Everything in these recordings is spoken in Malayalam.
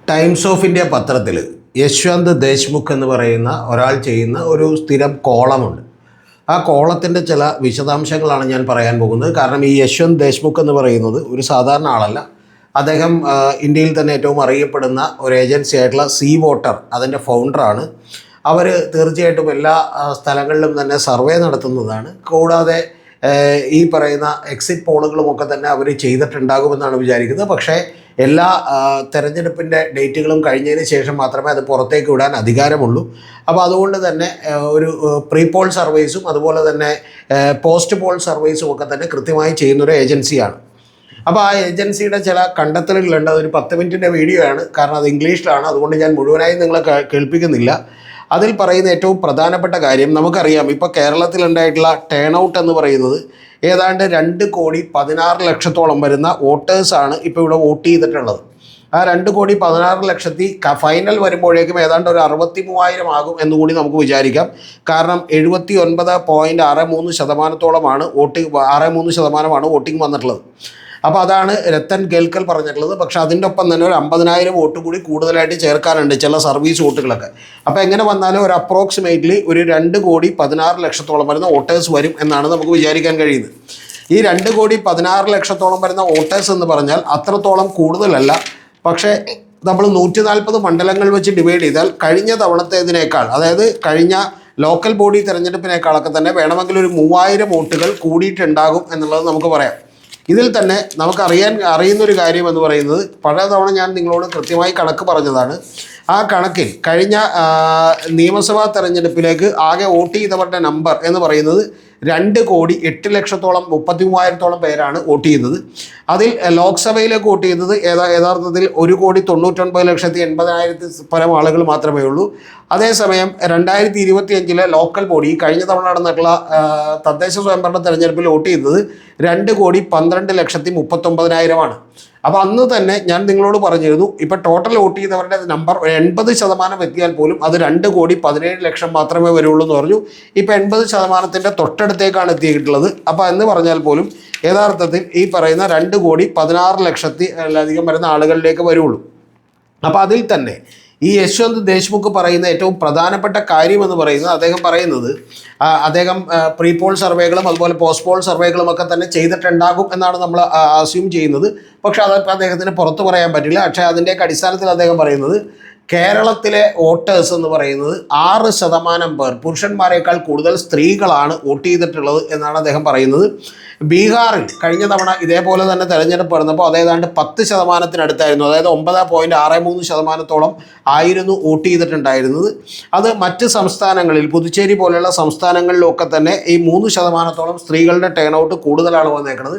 ടൈംസ് ഓഫ് ഇന്ത്യ പത്രത്തിൽ യശ്വന്ത് ദേശ്മുഖ് എന്ന് പറയുന്ന ഒരാൾ ചെയ്യുന്ന ഒരു സ്ഥിരം കോളമുണ്ട്. ആ കോളത്തിൻ്റെ ചില വിശദാംശങ്ങളാണ് ഞാൻ പറയാൻ പോകുന്നത്. കാരണം ഈ യശ്വന്ത് ദേശ്മുഖ് എന്ന് പറയുന്നത് ഒരു സാധാരണ ആളല്ല. അദ്ദേഹം ഇന്ത്യയിൽ തന്നെ ഏറ്റവും അറിയപ്പെടുന്ന ഒരു ഏജൻസി ആയിട്ടുള്ള സീ വോട്ടർ അതിൻ്റെ ഫൗണ്ടറാണ്. അവർ തീർച്ചയായിട്ടും എല്ലാ സ്ഥലങ്ങളിലും തന്നെ സർവേ നടത്തുന്നതാണ്. കൂടാതെ ഈ പറയുന്ന എക്സിറ്റ് പോളുകളുമൊക്കെ തന്നെ അവർ ചെയ്തിട്ടുണ്ടാകുമെന്നാണ് വിചാരിക്കുന്നത്. പക്ഷേ എല്ലാ തെരഞ്ഞെടുപ്പിൻ്റെ ഡേറ്റുകളും കഴിഞ്ഞതിന് ശേഷം മാത്രമേ അത് പുറത്തേക്ക് വിടാൻ അധികാരമുള്ളൂ. അപ്പോൾ അതുകൊണ്ട് തന്നെ ഒരു പ്രീ പോൾ സർവീസും അതുപോലെ തന്നെ പോസ്റ്റ് പോൾ സർവീസും ഒക്കെ തന്നെ കൃത്യമായി ചെയ്യുന്നൊരു ഏജൻസിയാണ്. അപ്പോൾ ആ ഏജൻസിയുടെ ചില കണ്ടെത്തലുകളുണ്ട്. അതൊരു 10 മിനിറ്റിൻ്റെ വീഡിയോ ആണ്. കാരണം അത് ഇംഗ്ലീഷിലാണ്. അതുകൊണ്ട് ഞാൻ മുഴുവനായും നിങ്ങളെ കേൾപ്പിക്കുന്നില്ല. അതിൽ പറയുന്ന ഏറ്റവും പ്രധാനപ്പെട്ട കാര്യം നമുക്കറിയാം. ഇപ്പോൾ കേരളത്തിലുണ്ടായിട്ടുള്ള ടേൺ ഔട്ട് എന്ന് പറയുന്നത് ഏതാണ്ട് 2,16,00,000 വരുന്ന വോട്ടേഴ്സാണ് ഇപ്പോൾ ഇവിടെ വോട്ട് ചെയ്തിട്ടുള്ളത്. ആ 2,16,00,000 ഫൈനൽ വരുമ്പോഴേക്കും ഏതാണ്ട് ഒരു 63,000 ആകും എന്നുകൂടി നമുക്ക് വിചാരിക്കാം. കാരണം 79.63% വോട്ടിംഗ് വന്നിട്ടുള്ളത്. അപ്പോൾ അതാണ് രത്തൻ കേൽക്കൽ പറഞ്ഞിട്ടുള്ളത്. പക്ഷേ അതിൻ്റെ ഒപ്പം തന്നെ ഒരു 50,000 വോട്ട് കൂടി കൂടുതലായിട്ട് ചേർക്കാനുണ്ട് ചില സർവീസ് വോട്ടുകളൊക്കെ. അപ്പോൾ എങ്ങനെ വന്നാലും ഒരു അപ്രോക്സിമേറ്റ്ലി ഒരു 2,16,00,000 വരുന്ന വോട്ടേഴ്സ് വരും എന്നാണ് നമുക്ക് വിചാരിക്കാൻ കഴിയുന്നത്. ഈ 2,16,00,000 വരുന്ന വോട്ടേഴ്സ് എന്ന് പറഞ്ഞാൽ അത്രത്തോളം കൂടുതലല്ല. പക്ഷേ നമ്മൾ 140 മണ്ഡലങ്ങൾ വെച്ച് ഡിവൈഡ് ചെയ്താൽ കഴിഞ്ഞ തവണത്തേതിനേക്കാൾ, അതായത് കഴിഞ്ഞ ലോക്കൽ ബോഡി തിരഞ്ഞെടുപ്പിനേക്കാളൊക്കെ തന്നെ വേണമെങ്കിൽ ഒരു 3,000 വോട്ടുകൾ കൂടിയിട്ടുണ്ടാകും എന്നുള്ളത് നമുക്ക് പറയാം. ഇതിൽ തന്നെ അറിയുന്നൊരു കാര്യം എന്ന് പറയുന്നത്, പഴയ തവണ ഞാൻ നിങ്ങളോട് കൃത്യമായി കണക്ക് പറഞ്ഞതാണ്. ആ കണക്കിൽ കഴിഞ്ഞ നിയമസഭാ തെരഞ്ഞെടുപ്പിലേക്ക് ആകെ വോട്ട് ചെയ്തവരുടെ നമ്പർ എന്ന് പറയുന്നത് 2,08,00,000 33,000 പേരാണ് വോട്ട് ചെയ്തത്. അതിൽ ലോക്സഭയിലേക്ക് വോട്ട് ചെയ്തത് യഥാർത്ഥത്തിൽ 1,99,80,000 പരം ആളുകൾ മാത്രമേ ഉള്ളൂ. അതേസമയം 2025 ലോക്കൽ ബോഡി കഴിഞ്ഞ തവണ നടന്നിട്ടുള്ള തദ്ദേശ സ്വയംഭരണ തെരഞ്ഞെടുപ്പിൽ വോട്ട് ചെയ്തത് 2,12,39,000 അപ്പോൾ അന്ന് തന്നെ ഞാൻ നിങ്ങളോട് പറഞ്ഞിരുന്നു, ഇപ്പോൾ ടോട്ടൽ വോട്ട് ചെയ്തവരുടെ നമ്പർ 80% എത്തിയാൽ പോലും അത് 2,17,00,000 മാത്രമേ വരുള്ളൂ എന്ന് പറഞ്ഞു. ഇപ്പോൾ 80% തൊട്ടടുത്തേക്കാണ് എത്തിയിട്ടുള്ളത്. അപ്പോൾ എന്ന് പറഞ്ഞാൽ പോലും യഥാർത്ഥത്തിൽ ഈ പറയുന്ന 2,16,00,000 വരുന്ന ആളുകളിലേക്ക് വരുള്ളൂ. അപ്പോൾ അതിൽ തന്നെ ഈ യശ്വന്ത് ദേശ്മുഖ് പറയുന്ന ഏറ്റവും പ്രധാനപ്പെട്ട കാര്യമെന്ന് പറയുന്നത്, അദ്ദേഹം പ്രീ പോൾ സർവേകളും അതുപോലെ പോസ്റ്റ് പോൾ സർവേകളും ഒക്കെ തന്നെ ചെയ്തിട്ടുണ്ടാകും എന്നാണ് നമ്മൾ അസ്യൂം ചെയ്യുന്നത്. പക്ഷേ അതൊക്കെ അദ്ദേഹത്തിന് പുറത്ത് പറയാൻ പറ്റില്ല. പക്ഷേ അതിൻ്റെയൊക്കെ അടിസ്ഥാനത്തിൽ അദ്ദേഹം പറയുന്നത് കേരളത്തിലെ വോട്ടേഴ്സ് എന്ന് പറയുന്നത് 6% പേർ, പുരുഷന്മാരെക്കാൾ കൂടുതൽ സ്ത്രീകളാണ് വോട്ട് ചെയ്തിട്ടുള്ളത് എന്നാണ് അദ്ദേഹം പറയുന്നത്. ബീഹാറിൽ കഴിഞ്ഞ തവണ ഇതേപോലെ തന്നെ തെരഞ്ഞെടുപ്പ് നടന്നപ്പോൾ അതേതാണ്ട് 10%-അടുത്തായിരുന്നു. അതായത് 9.63% ആയിരുന്നു വോട്ട് ചെയ്തിട്ടുണ്ടായിരുന്നത്. അത് മറ്റ് സംസ്ഥാനങ്ങളിൽ, പുതുച്ചേരി പോലെയുള്ള സംസ്ഥാനങ്ങളിലൊക്കെ തന്നെ ഈ 3% സ്ത്രീകളുടെ ടേൺ ഔട്ട് കൂടുതലാണ് വന്നേക്കുന്നത്.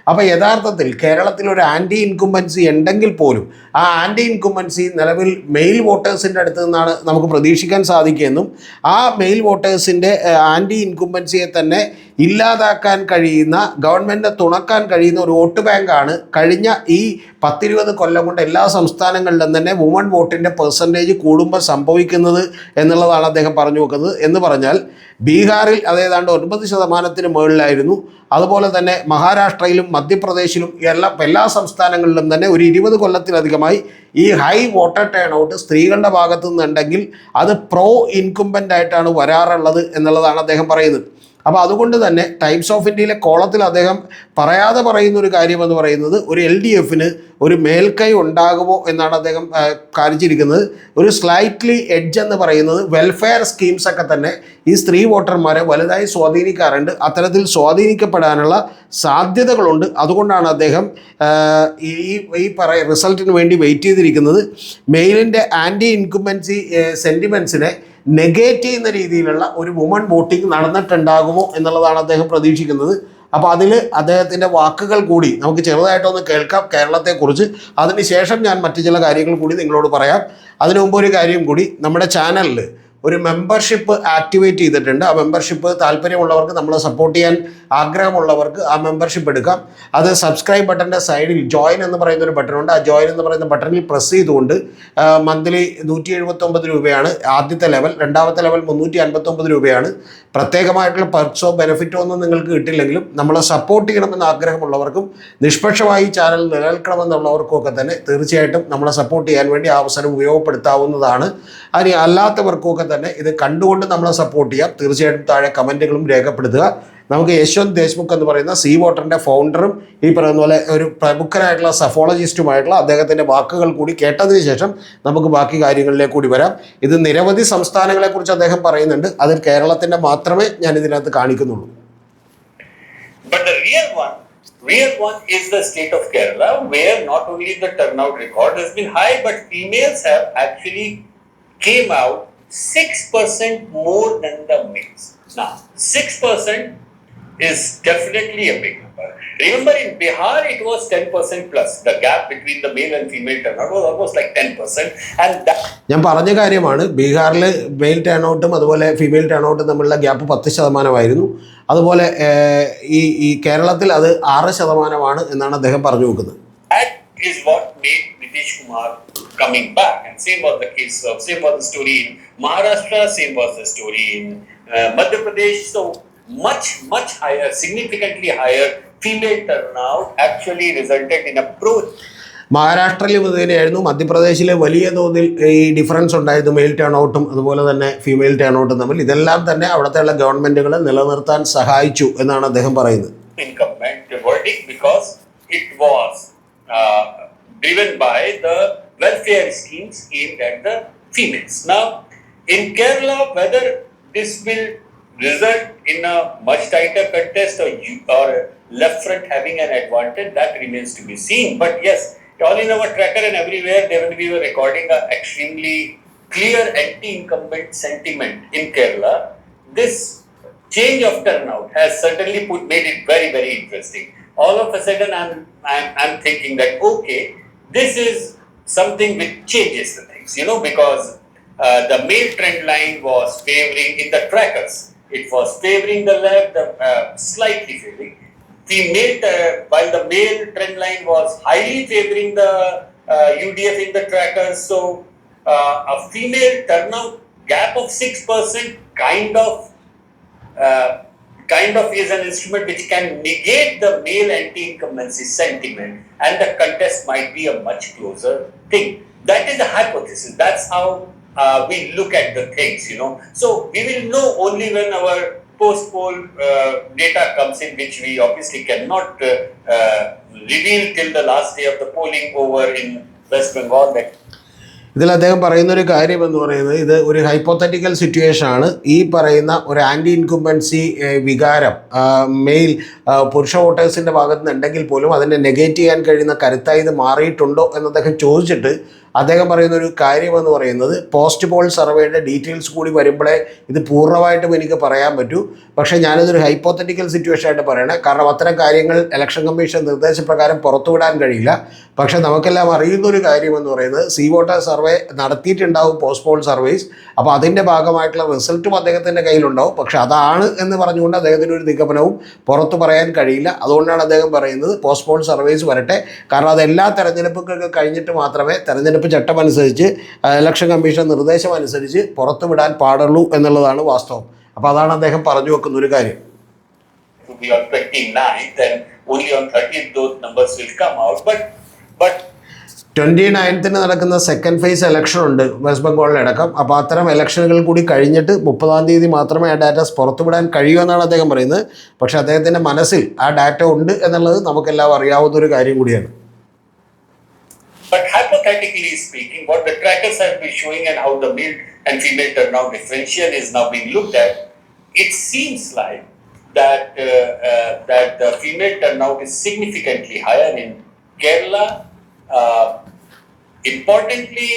അപ്പോൾ യഥാർത്ഥത്തിൽ കേരളത്തിൽ ഒരു ആൻറ്റി ഇൻകുംബൻസി ഉണ്ടെങ്കിൽ പോലും ആ ആൻറ്റി ഇൻകുംബൻസി നിലവിൽ മെയിൽ വോട്ടേഴ്സിൻ്റെ അടുത്ത് നിന്നാണ് നമുക്ക് പ്രതീക്ഷിക്കാൻ സാധിക്കുമെന്നും ആ മെയിൽ വോട്ടേഴ്സിൻ്റെ ആൻറ്റി ഇൻകുംബൻസിയെ തന്നെ ഇല്ലാതാക്കാൻ കഴിയുന്ന, ഗവൺമെൻറ്റിനെ തുണക്കാൻ കഴിയുന്ന ഒരു വോട്ട് ബാങ്കാണ് കഴിഞ്ഞ ഈ 10-20 കൊല്ലം കൊണ്ട് എല്ലാ സംസ്ഥാനങ്ങളിലും തന്നെ വുമൺ വോട്ടിൻ്റെ പെർസെൻറ്റേജ് കൂടുമ്പോൾ സംഭവിക്കുന്നത് എന്നുള്ളതാണ് അദ്ദേഹം പറഞ്ഞു വെക്കുന്നത്. എന്ന് പറഞ്ഞാൽ ബീഹാറിൽ അതേതാണ്ട് 9% മുകളിലായിരുന്നു. അതുപോലെ തന്നെ മഹാരാഷ്ട്രയിലും മധ്യപ്രദേശിലും എല്ലാ സംസ്ഥാനങ്ങളിലും തന്നെ ഒരു 20 കൊല്ലത്തിലധികമായി ഈ ഹൈ വോട്ടർ ടേൺ ഔട്ട് സ്ത്രീകളുടെ ഭാഗത്തു നിന്നുണ്ടെങ്കിൽ അത് പ്രോ ഇൻകുംബൻ്റ് ആയിട്ടാണ് വരാറുള്ളത് എന്നുള്ളതാണ് അദ്ദേഹം പറയുന്നത്. അപ്പോൾ അതുകൊണ്ട് തന്നെ ടൈംസ് ഓഫ് ഇന്ത്യയിലെ കോളത്തിൽ അദ്ദേഹം പറയാതെ പറയുന്ന ഒരു കാര്യമെന്ന് പറയുന്നത്, ഒരു LDFന് ഒരു മേൽക്കൈ ഉണ്ടാകുമോ എന്നാണ് അദ്ദേഹം കാണിച്ചിരിക്കുന്നത്. ഒരു സ്ലൈറ്റ്ലി എഡ്ജ് എന്ന് പറയുന്നത് വെൽഫെയർ സ്കീംസൊക്കെ തന്നെ ഈ സ്ത്രീ വോട്ടർമാരെ വലുതായി സ്വാധീനിക്കാറുണ്ട്. അത്തരത്തിൽ സ്വാധീനിക്കപ്പെടാനുള്ള സാധ്യതകളുണ്ട്. അതുകൊണ്ടാണ് അദ്ദേഹം ഈ റിസൾട്ടിന് വേണ്ടി വെയിറ്റ് ചെയ്തിരിക്കുന്നത്. മെയിലിൻ്റെ ആൻറ്റി ഇൻകുംബൻസി സെൻറ്റിമെൻറ്റ്സിനെ നെഗേറ്റ് ചെയ്യുന്ന രീതിയിലുള്ള ഒരു വുമൺ വോട്ടിംഗ് നടന്നിട്ടുണ്ടാകുമോ എന്നുള്ളതാണ് അദ്ദേഹം പ്രതീക്ഷിക്കുന്നത്. അപ്പോൾ അതിൽ അദ്ദേഹത്തിൻ്റെ വാക്കുകൾ കൂടി നമുക്ക് ചെറുതായിട്ടൊന്ന് കേൾക്കാം കേരളത്തെക്കുറിച്ച്. അതിനുശേഷം ഞാൻ മറ്റു ചില കാര്യങ്ങൾ കൂടി നിങ്ങളോട് പറയാം. അതിനു മുമ്പ് ഒരു കാര്യം കൂടി, നമ്മുടെ ചാനലിൽ ഒരു മെമ്പർഷിപ്പ് ആക്ടിവേറ്റ് ചെയ്തിട്ടുണ്ട്. ആ മെമ്പർഷിപ്പ് താല്പര്യമുള്ളവർക്ക്, നമ്മളെ സപ്പോർട്ട് ചെയ്യാൻ ആഗ്രഹമുള്ളവർക്ക് ആ മെമ്പർഷിപ്പ് എടുക്കാം. അത് സബ്സ്ക്രൈബ് ബട്ടൻ്റെ സൈഡിൽ ജോയിൻ എന്ന് പറയുന്ന ഒരു ബട്ടണുണ്ട്. ആ ജോയിൻ എന്ന് പറയുന്ന ബട്ടണിൽ പ്രസ് ചെയ്തുകൊണ്ട് മന്ത്ലി 179 രൂപയാണ് ആദ്യത്തെ ലെവൽ, രണ്ടാമത്തെ ലെവൽ 359 രൂപയാണ്. പ്രത്യേകമായിട്ടുള്ള പെർക്സോ ബെനിഫിറ്റോ ഒന്നും നിങ്ങൾക്ക് കിട്ടില്ലെങ്കിലും നമ്മളെ സപ്പോർട്ട് ചെയ്യണമെന്ന് ആഗ്രഹമുള്ളവർക്കും നിഷ്പക്ഷമായി ചാനൽ നിലനിൽക്കണമെന്നുള്ളവർക്കും ഒക്കെ തന്നെ തീർച്ചയായിട്ടും നമ്മളെ സപ്പോർട്ട് ചെയ്യാൻ വേണ്ടി ആ അവസരം ഉപയോഗപ്പെടുത്താവുന്നതാണ്. അതിന് അല്ലാത്തവർക്കൊക്കെ തന്നെ ഇത് കണ്ടുകൊണ്ട് നമ്മളെ സപ്പോർട്ട് ചെയ്യാം. തീർച്ചയായിട്ടും താഴെ കമൻറ്റുകളും രേഖപ്പെടുത്തുക. നമുക്ക് യശ്വന്ത് ദേശ്മുഖ് എന്ന് പറയുന്ന സീ വാട്ടറിൻ്റെ ഫൗണ്ടറും ഈ പറയുന്ന പോലെ ഒരു പ്രമുഖനായിട്ടുള്ള സഫോളജിസ്റ്റുമായിട്ടുള്ള അദ്ദേഹത്തിൻ്റെ വാക്കുകൾ കൂടി കേട്ടതിന് ശേഷം നമുക്ക് ബാക്കി കാര്യങ്ങളിലേക്ക് കൂടി വരാം. ഇത് നിരവധി സംസ്ഥാനങ്ങളെക്കുറിച്ച് അദ്ദേഹം പറയുന്നുണ്ട്. അതിൽ കേരളത്തിൻ്റെ മാത്രമേ ഞാൻ ഇതിനകത്ത് കാണിക്കുന്നുള്ളൂ. But the real one is the state of Kerala, where not only the turnout record has been high, but females have actually came out 6% more than the males. Now, 6% is definitely a big number. Remember, in Bihar, it was 10% plus. The gap between the male and female turnout was almost like 10%. And that... ഞാൻ പറഞ്ഞ കാര്യമാണ്, ബീഹാറിൽ മെയിൽ ടേൺ ഔട്ടും അതുപോലെ ഫീമെയിൽ ടേൺ ഔട്ടും തമ്മിലുള്ള ഗ്യാപ്പ് 10%. അതുപോലെ ഈ കേരളത്തിൽ അത് 6% എന്നാണ് അദ്ദേഹം പറഞ്ഞു വെക്കുന്നത്. That is what made Nitish Kumar coming back. And same was the case, same was the story in Maharashtra, same was the story in Madhya Pradesh. So much higher, significantly higher female turnout actually resulted in a pro. മഹാരാഷ്ട്രയിലും ഇത് തന്നെയായിരുന്നു. മധ്യപ്രദേശിലെ വലിയ തോതിൽ ഈ ഡിഫറൻസ് ഉണ്ടായിരുന്നു മെയിൽ ടേൺ ഔട്ടും അതുപോലെ തന്നെ ഫീമെയിൽ ടേൺ ഔട്ടും തമ്മിൽ. ഇതെല്ലാം തന്നെ അവിടുത്തെയുള്ള ഗവൺമെൻറ്റുകളെ നിലനിർത്താൻ സഹായിച്ചു എന്നാണ് അദ്ദേഹം പറയുന്നത്. Because it was driven by the welfare schemes aimed at the females. Now, in Kerala, whether this will result in a much tighter contest or left front having an advantage, that remains to be seen. But yes, all in our tracker and everywhere, we were recording an extremely clear anti-incumbent sentiment in Kerala. This change of turnout has certainly made it very, very interesting. All of a sudden, I'm thinking that, okay, this is something which changes the things, because the male trend line was favoring in the trackers. It was favoring the left, slightly favoring. While the male trend line was highly favoring the UDF in the trackers. So a female turnout gap of 6% kind of is an instrument which can negate the male anti-incumbency sentiment, and the contest might be a much closer thing. That is the hypothesis. That's how we look at the things, So we will know only when our post-poll data comes in, which we obviously cannot reveal till the last day of the polling over in West Bengal. ഇതിൽ അദ്ദേഹം പറയുന്നൊരു കാര്യം എന്ന് പറയുന്നത്, ഇത് ഒരു ഹൈപ്പോത്തറ്റിക്കൽ സിറ്റുവേഷൻ ആണ്. ഈ പറയുന്ന ഒരു ആൻറ്റി ഇൻകുംബൻസി വികാരം മെയിൽ പുരുഷ വോട്ടേഴ്സിൻ്റെ ഭാഗത്ത് നിന്നുണ്ടെങ്കിൽ പോലും അതിനെ നെഗേറ്റ് ചെയ്യാൻ കഴിയുന്ന കരുത്തായി ഇത് മാറിയിട്ടുണ്ടോ എന്ന് അദ്ദേഹം ചോദിച്ചിട്ട് അദ്ദേഹം പറയുന്നൊരു കാര്യമെന്ന് പറയുന്നത്, പോസ്റ്റ് പോൾ സർവേയുടെ ഡീറ്റെയിൽസ് കൂടി വരുമ്പോഴേ ഇത് പൂർണ്ണമായിട്ടും എനിക്ക് പറയാൻ പറ്റൂ. പക്ഷേ ഞാനിതൊരു ഹൈപ്പോത്തറ്റിക്കൽ സിറ്റുവേഷൻ ആയിട്ട് പറയണേ. കാരണം അത്തരം കാര്യങ്ങൾ ഇലക്ഷൻ കമ്മീഷൻ നിർദ്ദേശപ്രകാരം പുറത്തുവിടാൻ കഴിയില്ല. പക്ഷേ നമുക്കെല്ലാം അറിയുന്നൊരു കാര്യമെന്ന് പറയുന്നത്, സീ വോട്ടർ സർവേ നടത്തിയിട്ടുണ്ടാവും പോസ്റ്റ് പോൾ സർവേസ്. അപ്പോൾ അതിൻ്റെ ഭാഗമായിട്ടുള്ള റിസൾട്ടും അദ്ദേഹത്തിൻ്റെ കയ്യിലുണ്ടാവും. പക്ഷേ അതാണ് എന്ന് പറഞ്ഞുകൊണ്ട് അദ്ദേഹത്തിൻ്റെ ഒരു നിഗമനവും പുറത്തു പറയാൻ കഴിയില്ല. അതുകൊണ്ടാണ് അദ്ദേഹം പറയുന്നത് പോസ്റ്റ് പോൾ സർവേസ് വരട്ടെ. കാരണം അത് എല്ലാ തെരഞ്ഞെടുപ്പുകൾക്ക് കഴിഞ്ഞിട്ട് മാത്രമേ തെരഞ്ഞെടുപ്പ് ചട്ടമനുസരിച്ച് ഇലക്ഷൻ കമ്മീഷൻ നിർദ്ദേശം അനുസരിച്ച് പുറത്തുവിടാൻ പാടുള്ളൂ എന്നുള്ളതാണ് വാസ്തവം. അപ്പോൾ അതാണ് അദ്ദേഹം പറഞ്ഞു വെക്കുന്ന ഒരു കാര്യം. 29th നടക്കുന്ന സെക്കൻഡ് ഫേസ് ഇലക്ഷൻ ഉണ്ട് വെസ്റ്റ് ബംഗാളിലടക്കം. അപ്പോൾ അത്തരം ഇലക്ഷനുകൾ കൂടി കഴിഞ്ഞിട്ട് 30-ാം തീയതി മാത്രമേ ആ ഡാറ്റ പുറത്തുവിടാൻ കഴിയൂ എന്നാണ് അദ്ദേഹം പറയുന്നത്. പക്ഷേ അദ്ദേഹത്തിൻ്റെ മനസ്സിൽ ആ ഡാറ്റ ഉണ്ട് എന്നുള്ളത് നമുക്കെല്ലാം അറിയാവുന്ന ഒരു കാര്യം കൂടിയാണ്. But hypothetically speaking, what the trackers have been showing and how the male and female turnout differential is now being looked at, it seems like that the female turnout is significantly higher in Kerala. Importantly,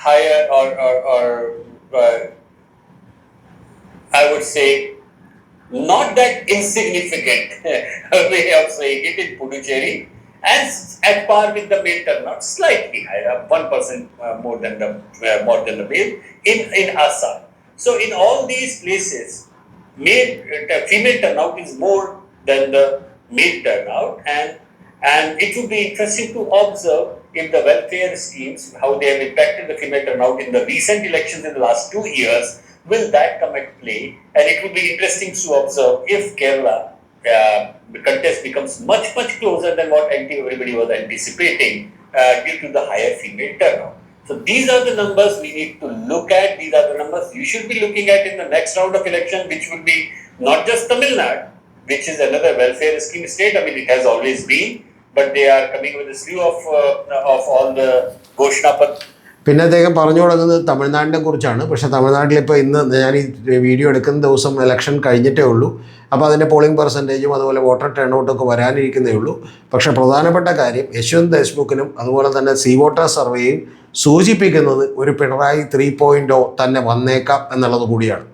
higher or I would say not that insignificant way of saying it in Puducherry. and at par with the male turnout, slightly higher, 1% more than the male in Assam. So in all these places, female turnout is more than the male turnout, and it would be interesting to observe if the welfare schemes, how they have impacted the female turnout in the recent elections in the last 2 years. Will that come at play? And it would be interesting to observe if Kerala, the contest becomes much closer than what everybody was anticipating due to the higher female turnout. So these are the numbers we need to look at. These are the numbers you should be looking at in the next round of election, which will be not just Tamil Nadu, which is another welfare scheme state. I mean, it has always been, but they are coming with a slew of all the Ghoshna Patra. പിന്നെ അദ്ദേഹം പറഞ്ഞു തുടങ്ങുന്നത് തമിഴ്നാടിനെ കുറിച്ചാണ്. പക്ഷേ തമിഴ്നാട്ടിലിപ്പോൾ ഇന്ന് ഞാൻ ഈ വീഡിയോ എടുക്കുന്ന ദിവസം ഇലക്ഷൻ കഴിഞ്ഞിട്ടേ ഉള്ളൂ. അപ്പോൾ അതിൻ്റെ പോളിംഗ് പെർസെൻറ്റേജും അതുപോലെ വോട്ടർ ടേൺ ഔട്ടൊക്കെ വരാനിരിക്കുന്നേ ഉള്ളൂ. പക്ഷേ പ്രധാനപ്പെട്ട കാര്യം യശ്വന്ത് ദേശ്മുഖിനും അതുപോലെ തന്നെ സി വോട്ടർ സർവേയും സൂചിപ്പിക്കുന്നത് ഒരു പിണറായി 3.0 തന്നെ വന്നേക്കാം എന്നുള്ളത് കൂടിയാണ്.